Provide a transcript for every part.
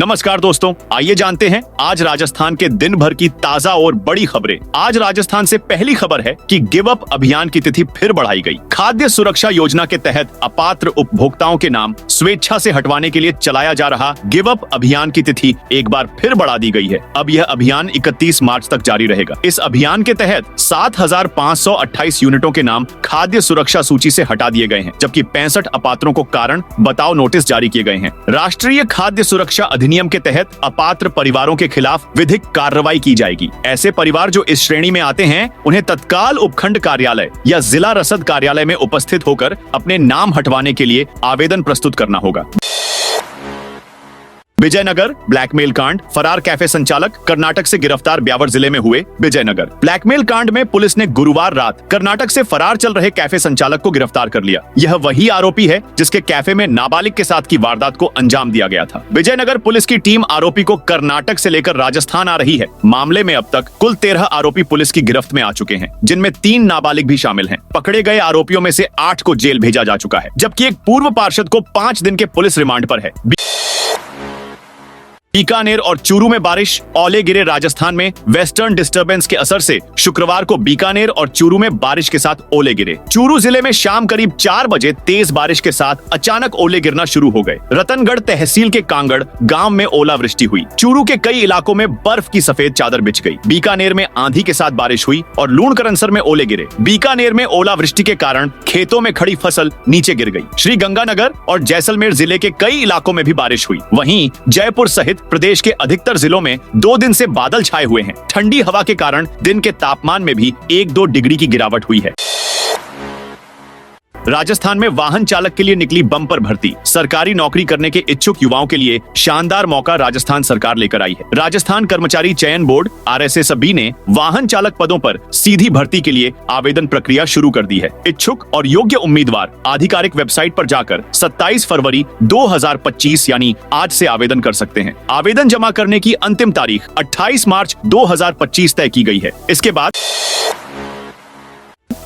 नमस्कार दोस्तों, आइए जानते हैं आज राजस्थान के दिन भर की ताजा और बड़ी खबरें। आज राजस्थान से पहली खबर है कि गिव अप अभियान की तिथि फिर बढ़ाई गई। खाद्य सुरक्षा योजना के तहत अपात्र उपभोक्ताओं के नाम स्वेच्छा से हटवाने के लिए चलाया जा रहा गिव अप अभियान की तिथि एक बार फिर बढ़ा दी गई है। अब यह अभियान 31 मार्च तक जारी रहेगा। इस अभियान के तहत 7,528 यूनिटों के नाम खाद्य सुरक्षा सूची से हटा दिए गए हैं, जबकि 65 अपात्रों को कारण बताओ नोटिस जारी किए गए हैं। राष्ट्रीय खाद्य सुरक्षा अधिनियम के तहत अपात्र परिवारों के खिलाफ विधिक कार्रवाई की जाएगी। ऐसे परिवार जो इस श्रेणी में आते हैं, उन्हें तत्काल उपखंड कार्यालय या जिला रसद कार्यालय में उपस्थित होकर अपने नाम हटवाने के लिए आवेदन प्रस्तुत करना होगा। विजयनगर ब्लैकमेल कांड, फरार कैफे संचालक कर्नाटक से गिरफ्तार। ब्यावर जिले में हुए विजयनगर ब्लैकमेल कांड में पुलिस ने गुरुवार रात कर्नाटक से फरार चल रहे कैफे संचालक को गिरफ्तार कर लिया। यह वही आरोपी है जिसके कैफे में नाबालिग के साथ की वारदात को अंजाम दिया गया था। विजयनगर पुलिस की टीम आरोपी को कर्नाटक से लेकर राजस्थान आ रही है। मामले में अब तक कुल 13 आरोपी पुलिस की गिरफ्त में आ चुके हैं, जिनमें 3 नाबालिग भी शामिल हैं। पकड़े गए आरोपियों में से 8 को जेल भेजा जा चुका है, जबकि एक पूर्व पार्षद को 5 दिन के पुलिस रिमांड पर है। बीकानेर और चूरू में बारिश, ओले गिरे। राजस्थान में वेस्टर्न डिस्टर्बेंस के असर से शुक्रवार को बीकानेर और चूरू में बारिश के साथ ओले गिरे। चूरू जिले में शाम करीब 4 बजे तेज बारिश के साथ अचानक ओले गिरना शुरू हो गए। रतनगढ़ तहसील के कांगड़ गांव में ओलावृष्टि हुई। चूरू के कई इलाकों में बर्फ की सफेद चादर बिछ गई। बीकानेर में आंधी के साथ बारिश हुई और लूणकरनसर में ओले गिरे। बीकानेर में ओलावृष्टि के कारण खेतों में खड़ी फसल नीचे गिर गई। श्रीगंगानगर और जैसलमेर जिले के कई इलाकों में भी बारिश हुई। वहीं जयपुर सहित प्रदेश के अधिकतर जिलों में 2 दिन से बादल छाए हुए हैं। ठंडी हवा के कारण दिन के तापमान में भी 1-2 डिग्री की गिरावट हुई है। राजस्थान में वाहन चालक के लिए निकली बम्पर भर्ती। सरकारी नौकरी करने के इच्छुक युवाओं के लिए शानदार मौका राजस्थान सरकार लेकर आई है। राजस्थान कर्मचारी चयन बोर्ड RSSB ने वाहन चालक पदों पर सीधी भर्ती के लिए आवेदन प्रक्रिया शुरू कर दी है। इच्छुक और योग्य उम्मीदवार आधिकारिक वेबसाइट पर जाकर 27 फरवरी 2025 यानी आज से आवेदन कर सकते हैं। आवेदन जमा करने की अंतिम तारीख 28 मार्च 2025 तय की गई है। इसके बाद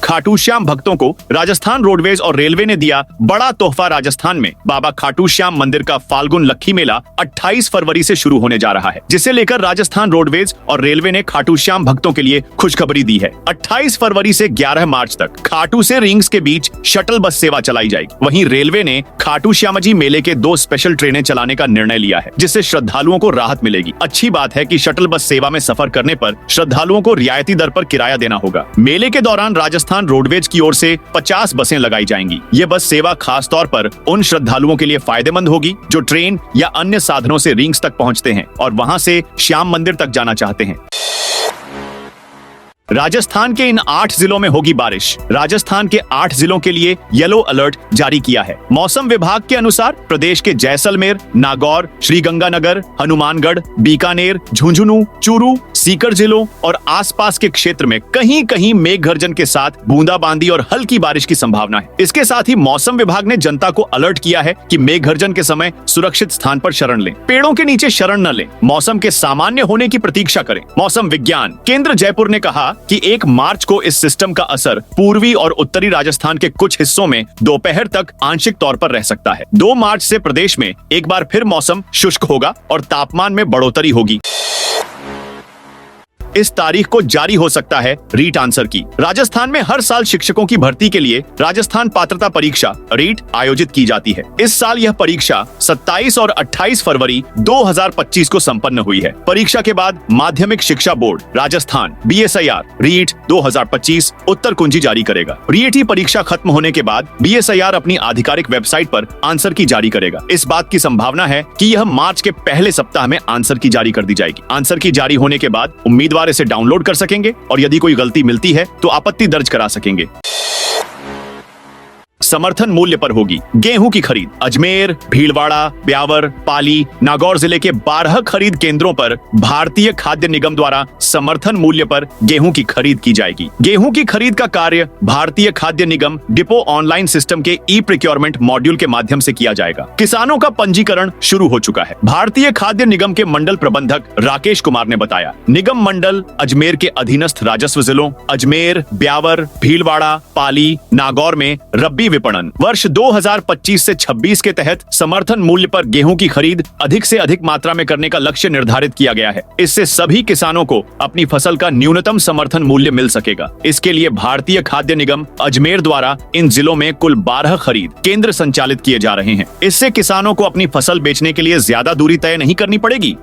खाटू श्याम भक्तों को राजस्थान रोडवेज और रेलवे ने दिया बड़ा तोहफा। राजस्थान में बाबा खाटू श्याम मंदिर का फाल्गुन लक्खी मेला 28 फरवरी से शुरू होने जा रहा है, जिसे लेकर राजस्थान रोडवेज और रेलवे ने खाटू श्याम भक्तों के लिए खुशखबरी दी है। 28 फरवरी से 11 मार्च तक खाटू से रिंग्स के बीच शटल बस सेवा चलाई जाएगी। वहीं रेलवे ने खाटू श्यामजी मेले के 2 स्पेशल ट्रेनें चलाने का निर्णय लिया है, जिससे श्रद्धालुओं को राहत मिलेगी। अच्छी बात है कि शटल बस सेवा में सफर करने पर श्रद्धालुओं को रियायती दर पर किराया देना होगा। मेले के दौरान राजस्थान रोडवेज की ओर से 50 बसें लगाई जाएंगी। ये बस सेवा खास तौर पर उन श्रद्धालुओं के लिए फायदेमंद होगी जो ट्रेन या अन्य साधनों से रिंग्स तक पहुंचते हैं और वहां से श्याम मंदिर तक जाना चाहते हैं। राजस्थान के इन 8 जिलों में होगी बारिश। राजस्थान के 8 जिलों के लिए येलो अलर्ट जारी किया है। मौसम विभाग के अनुसार प्रदेश के जैसलमेर, नागौर, श्रीगंगानगर, हनुमानगढ़, बीकानेर, झुंझुनू, चूरू, सीकर जिलों और आसपास के क्षेत्र में कहीं कहीं मेघ गर्जन के साथ बूंदाबांदी और हल्की बारिश की संभावना है। इसके साथ ही मौसम विभाग ने जनता को अलर्ट किया है कि मेघ गर्जन के समय सुरक्षित स्थान पर शरण लें, पेड़ों के नीचे शरण न लें, मौसम के सामान्य होने की प्रतीक्षा करें। मौसम विज्ञान केंद्र जयपुर ने कहा कि 1 मार्च को इस सिस्टम का असर पूर्वी और उत्तरी राजस्थान के कुछ हिस्सों में दोपहर तक आंशिक तौर पर रह सकता है। 2 मार्च से प्रदेश में एक बार फिर मौसम शुष्क होगा और तापमान में बढ़ोतरी होगी। इस तारीख को जारी हो सकता है रीट आंसर की। राजस्थान में हर साल शिक्षकों की भर्ती के लिए राजस्थान पात्रता परीक्षा रीट आयोजित की जाती है। इस साल यह परीक्षा 27 और 28 फरवरी 2025 को संपन्न हुई है। परीक्षा के बाद माध्यमिक शिक्षा बोर्ड राजस्थान BSIR रीट 2025 उत्तर कुंजी जारी करेगा। रीट परीक्षा खत्म होने के बाद BSIR अपनी आधिकारिक वेबसाइट पर आंसर की जारी करेगा। इस बात की संभावना है कि यह मार्च के पहले सप्ताह में आंसर की जारी कर दी जाएगी। आंसर की जारी होने के बाद उम्मीदवार इसे डाउनलोड कर सकेंगे और यदि कोई गलती मिलती है तो आपत्ति दर्ज करा सकेंगे। समर्थन मूल्य पर होगी गेहूं की खरीद। अजमेर, भीलवाड़ा, ब्यावर, पाली, नागौर जिले के 12 खरीद केंद्रों पर भारतीय खाद्य निगम द्वारा समर्थन मूल्य पर गेहूं की खरीद की जाएगी। गेहूं की खरीद का कार्य भारतीय खाद्य निगम डिपो ऑनलाइन सिस्टम के ई-प्रोक्योरमेंट मॉड्यूल के माध्यम से किया जाएगा। किसानों का पंजीकरण शुरू हो चुका है। भारतीय खाद्य निगम के मंडल प्रबंधक राकेश कुमार ने बताया, निगम मंडल अजमेर के अधीनस्थ राजस्व जिलों अजमेर, ब्यावर, भीलवाड़ा, पाली, नागौर में रब्बी विपणन। वर्ष 2025 से 26 के तहत समर्थन मूल्य पर गेहूं की खरीद अधिक से अधिक मात्रा में करने का लक्ष्य निर्धारित किया गया है। इससे सभी किसानों को अपनी फसल का न्यूनतम समर्थन मूल्य मिल सकेगा। इसके लिए भारतीय खाद्य निगम अजमेर द्वारा इन जिलों में कुल 12 खरीद केंद्र संचालित किए जा रहे हैं। इससे किसानों को अपनी फसल बेचने के लिए ज्यादा दूरी तय नहीं करनी पड़ेगी।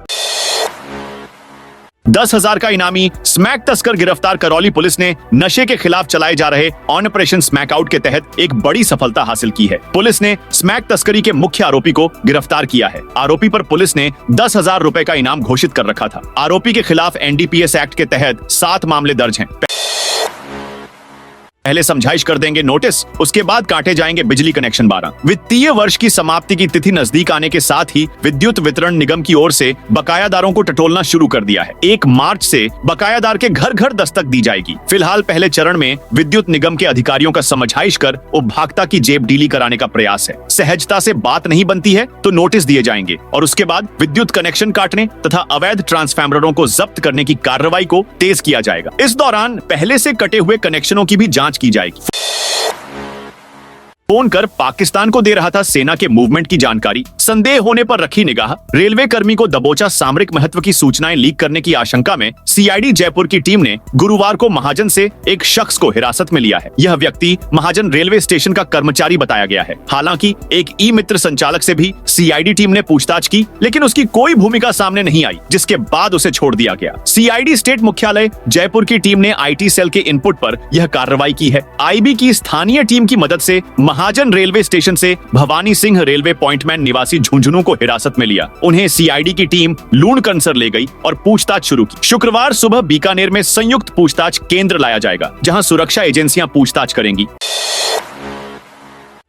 10,000 का इनामी स्मैक तस्कर गिरफ्तार। करौली पुलिस ने नशे के खिलाफ चलाए जा रहे ऑपरेशन स्मैक आउट के तहत एक बड़ी सफलता हासिल की है। पुलिस ने स्मैक तस्करी के मुख्य आरोपी को गिरफ्तार किया है। आरोपी पर पुलिस ने 10,000 रुपए का इनाम घोषित कर रखा था। आरोपी के खिलाफ एनडीपीएस एक्ट के तहत 7 मामले दर्ज हैं। पहले समझाइश कर देंगे नोटिस, उसके बाद काटे जाएंगे बिजली कनेक्शन 12। वित्तीय वर्ष की समाप्ति की तिथि नजदीक आने के साथ ही विद्युत वितरण निगम की ओर से बकायादारों को टटोलना शुरू कर दिया है। 1 मार्च से बकायादार के घर घर दस्तक दी जाएगी। फिलहाल पहले चरण में विद्युत निगम के अधिकारियों का समझाइश कर उपभोक्ता की जेब ढीली कराने का प्रयास है। सहजता से बात नहीं बनती है तो नोटिस दिए जाएंगे और उसके बाद विद्युत कनेक्शन काटने तथा अवैध ट्रांसफार्मरों को जब्त करने की कार्रवाई को तेज किया जाएगा। इस दौरान पहले से कटे हुए कनेक्शनों की भी जांच की जाएगी। फोन कर पाकिस्तान को दे रहा था सेना के मूवमेंट की जानकारी। संदेह होने पर रखी निगाह। रेलवे कर्मी को दबोचा सामरिक महत्व की सूचनाएं लीक करने की आशंका में सीआईडी जयपुर की टीम ने गुरुवार को महाजन से एक शख्स को हिरासत में लिया है। यह व्यक्ति महाजन रेलवे स्टेशन का कर्मचारी बताया गया है। हालांकि एक ई मित्र संचालक से भी सीआईडी टीम ने पूछताछ की, लेकिन उसकी कोई भूमिका सामने नहीं आई, जिसके बाद उसे छोड़ दिया गया। सीआईडी स्टेट मुख्यालय जयपुर की टीम ने आईटी सेल के इनपुट पर यह कार्रवाई की है। आईबी की स्थानीय टीम की मदद से महाजन रेलवे स्टेशन से भवानी सिंह रेलवे पॉइंटमैन निवासी झुंझुनू को हिरासत में लिया। उन्हें सीआईडी की टीम लूण कंसर ले गई और पूछताछ शुरू की। शुक्रवार सुबह बीकानेर में संयुक्त पूछताछ केंद्र लाया जाएगा, जहां सुरक्षा एजेंसियां पूछताछ करेंगी।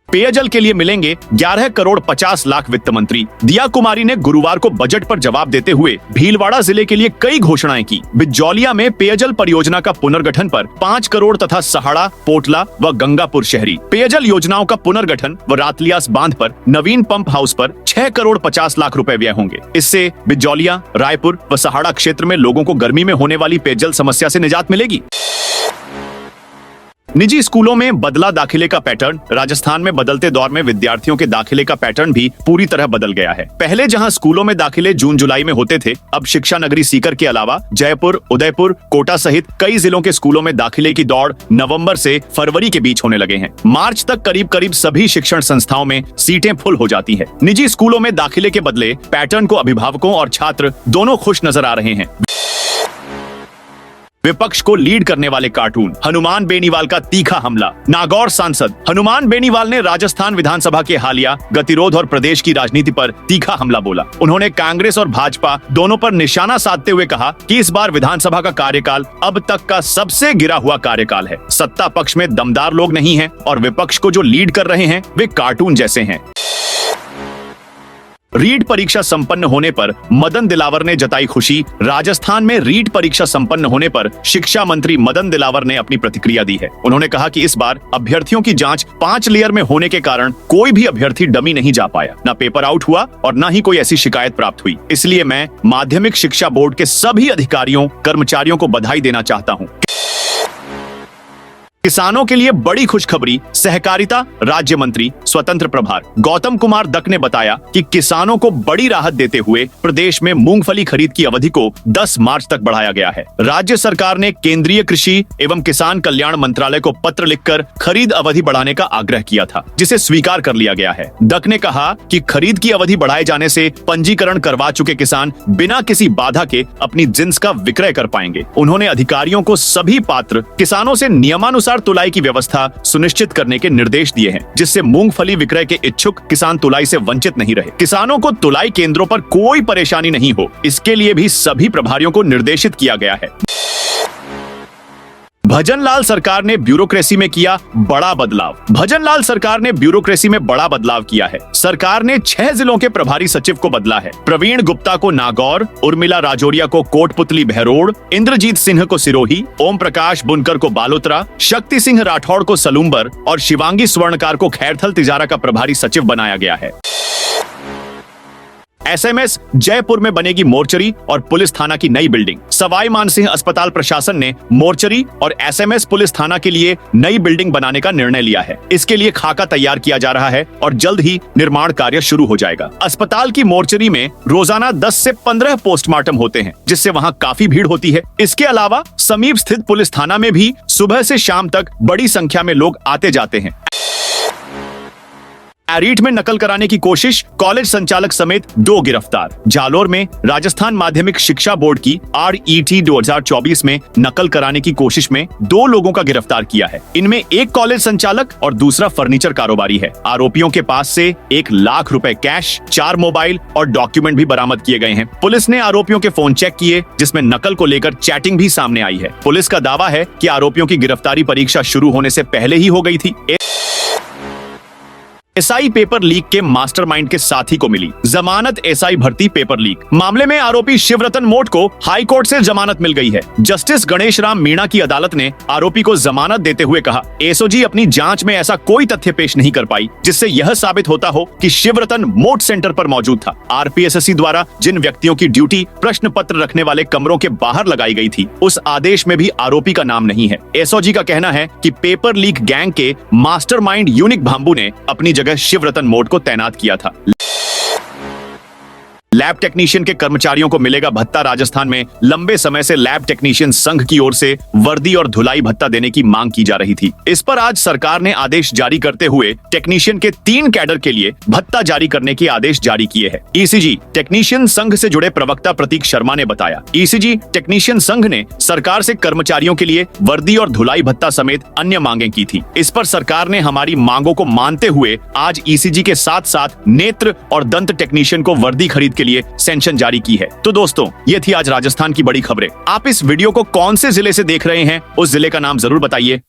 पेयजल के लिए मिलेंगे 11 करोड़ 50 लाख। वित्त मंत्री दिया कुमारी ने गुरुवार को बजट पर जवाब देते हुए भीलवाड़ा जिले के लिए कई घोषणाएं की। बिजौलिया में पेयजल परियोजना का पुनर्गठन पर 5 करोड़ तथा सहाड़ा, पोटला व गंगापुर शहरी पेयजल योजनाओं का पुनर्गठन व रातलियास बांध पर नवीन पंप हाउस पर 6 करोड़ 50 लाख रुपए व्यय होंगे। इससे बिजौलिया, रायपुर व सहाड़ा क्षेत्र में लोगों को गर्मी में होने वाली पेयजल समस्या से निजात मिलेगी। निजी स्कूलों में बदला दाखिले का पैटर्न। राजस्थान में बदलते दौर में विद्यार्थियों के दाखिले का पैटर्न भी पूरी तरह बदल गया है। पहले जहां स्कूलों में दाखिले जून जुलाई में होते थे, अब शिक्षा नगरी सीकर के अलावा जयपुर, उदयपुर, कोटा सहित कई जिलों के स्कूलों में दाखिले की दौड़ नवंबर से फरवरी के बीच होने लगे हैं। मार्च तक करीब करीब सभी शिक्षण संस्थाओं में सीटें फुल हो जाती है। निजी स्कूलों में दाखिले के बदले पैटर्न को अभिभावकों और छात्र दोनों खुश नजर आ रहे हैं। विपक्ष को लीड करने वाले कार्टून। हनुमान बेनीवाल का तीखा हमला। नागौर सांसद हनुमान बेनीवाल ने राजस्थान विधानसभा के हालिया गतिरोध और प्रदेश की राजनीति पर तीखा हमला बोला। उन्होंने कांग्रेस और भाजपा दोनों पर निशाना साधते हुए कहा कि इस बार विधानसभा का कार्यकाल अब तक का सबसे गिरा हुआ कार्यकाल है। सत्ता पक्ष में दमदार लोग नहीं हैं और विपक्ष को जो लीड कर रहे हैं वे कार्टून जैसे हैं। रीट परीक्षा संपन्न होने पर मदन दिलावर ने जताई खुशी। राजस्थान में रीट परीक्षा संपन्न होने पर शिक्षा मंत्री मदन दिलावर ने अपनी प्रतिक्रिया दी है। उन्होंने कहा कि इस बार अभ्यर्थियों की जांच 5 लेयर में होने के कारण कोई भी अभ्यर्थी डमी नहीं जा पाया, न पेपर आउट हुआ और न ही कोई ऐसी शिकायत प्राप्त हुई। इसलिए मैं माध्यमिक शिक्षा बोर्ड के सभी अधिकारियों, कर्मचारियों को बधाई देना चाहता हूँ। किसानों के लिए बड़ी खुशखबरी। सहकारिता राज्य मंत्री स्वतंत्र प्रभार गौतम कुमार दक ने बताया कि किसानों को बड़ी राहत देते हुए प्रदेश में मूंगफली खरीद की अवधि को 10 मार्च तक बढ़ाया गया है। राज्य सरकार ने केंद्रीय कृषि एवं किसान कल्याण मंत्रालय को पत्र लिखकर खरीद अवधि बढ़ाने का आग्रह किया था, जिसे स्वीकार कर लिया गया है। दक ने कहा कि खरीद की अवधि बढ़ाए जाने से पंजीकरण करवा चुके किसान बिना किसी बाधा के अपनी जिन्स का विक्रय कर पाएंगे। उन्होंने अधिकारियों को सभी पात्र किसानों से नियमानुसार तुलाई की व्यवस्था सुनिश्चित करने के निर्देश दिए हैं, जिससे मूंगफली विक्रय के इच्छुक किसान तुलाई से वंचित नहीं रहे। किसानों को तुलाई केंद्रों पर कोई परेशानी नहीं हो, इसके लिए भी सभी प्रभारियों को निर्देशित किया गया है। भजनलाल सरकार ने ब्यूरोक्रेसी में किया बड़ा बदलाव। भजनलाल सरकार ने ब्यूरोक्रेसी में बड़ा बदलाव किया है। सरकार ने 6 जिलों के प्रभारी सचिव को बदला है। प्रवीण गुप्ता को नागौर, उर्मिला राजौरिया को कोटपुतली बहरोड़, इंद्रजीत सिंह को सिरोही, ओम प्रकाश बुनकर को बालोतरा, शक्ति सिंह राठौड़ को सलूम्बर और शिवांगी स्वर्णकार को खैरथल तिजारा का प्रभारी सचिव बनाया गया है। एसएमएस जयपुर में बनेगी मोर्चरी और पुलिस थाना की नई बिल्डिंग। सवाई मानसिंह अस्पताल प्रशासन ने मोर्चरी और एसएमएस पुलिस थाना के लिए नई बिल्डिंग बनाने का निर्णय लिया है। इसके लिए खाका तैयार किया जा रहा है और जल्द ही निर्माण कार्य शुरू हो जाएगा। अस्पताल की मोर्चरी में रोजाना 10 से 15 पोस्टमार्टम होते हैं, जिससे वहां काफी भीड़ होती है। इसके अलावा समीप स्थित पुलिस थाना में भी सुबह से शाम तक बड़ी संख्या में लोग आते जाते हैं। एरीट में नकल कराने की कोशिश, कॉलेज संचालक समेत 2 गिरफ्तार। जालोर में राजस्थान माध्यमिक शिक्षा बोर्ड की RET 2024 में नकल कराने की कोशिश में 2 लोगों का गिरफ्तार किया है। इनमें एक कॉलेज संचालक और दूसरा फर्नीचर कारोबारी है। आरोपियों के पास से 1 लाख रुपए कैश, 4 मोबाइल और डॉक्यूमेंट भी बरामद किए गए हैं। पुलिस ने आरोपियों के फोन चेक किए, जिसमें नकल को लेकर चैटिंग भी सामने आई है। पुलिस का दावा है कि आरोपियों की गिरफ्तारी परीक्षा शुरू होने से पहले ही हो गई थी। एसआई पेपर लीक के मास्टरमाइंड के साथी को मिली जमानत। एसआई भर्ती पेपर लीक मामले में आरोपी शिवरतन मोट को हाई कोर्ट से जमानत मिल गई है। जस्टिस गणेश राम मीणा की अदालत ने आरोपी को जमानत देते हुए कहा, एसओजी अपनी जांच में ऐसा कोई तथ्य पेश नहीं कर पाई जिससे यह साबित होता हो कि शिवरतन मोट सेंटर पर मौजूद था। आरपीएसएससी द्वारा जिन व्यक्तियों की ड्यूटी प्रश्न पत्र रखने वाले कमरों के बाहर लगाई गई थी, उस आदेश में भी आरोपी का नाम नहीं है। एसओजी का कहना है कि पेपर लीक गैंग के मास्टरमाइंड यूनिक भांबू ने अपनी जगह शिवरतन मोट को तैनात किया था। लैब टेक्नीशियन के कर्मचारियों को मिलेगा भत्ता। राजस्थान में लंबे समय से लैब टेक्नीशियन संघ की ओर से वर्दी और धुलाई भत्ता देने की मांग की जा रही थी। इस पर आज सरकार ने आदेश जारी करते हुए टेक्नीशियन के 3 कैडर के लिए भत्ता जारी करने के आदेश जारी किए हैं। ईसीजी टेक्नीशियन संघ से जुड़े प्रवक्ता प्रतीक शर्मा ने बताया, ईसीजी टेक्नीशियन संघ ने सरकार से कर्मचारियों के लिए वर्दी और धुलाई भत्ता समेत अन्य मांगे की थी। इस पर सरकार ने हमारी मांगों को मानते हुए आज ईसीजी के साथ साथ नेत्र और दंत टेक्नीशियन को वर्दी खरीद के लिए सैंक्शन जारी की है। तो दोस्तों, ये थी आज राजस्थान की बड़ी खबरें। आप इस वीडियो को कौन से जिले से देख रहे हैं, उस जिले का नाम जरूर बताइए।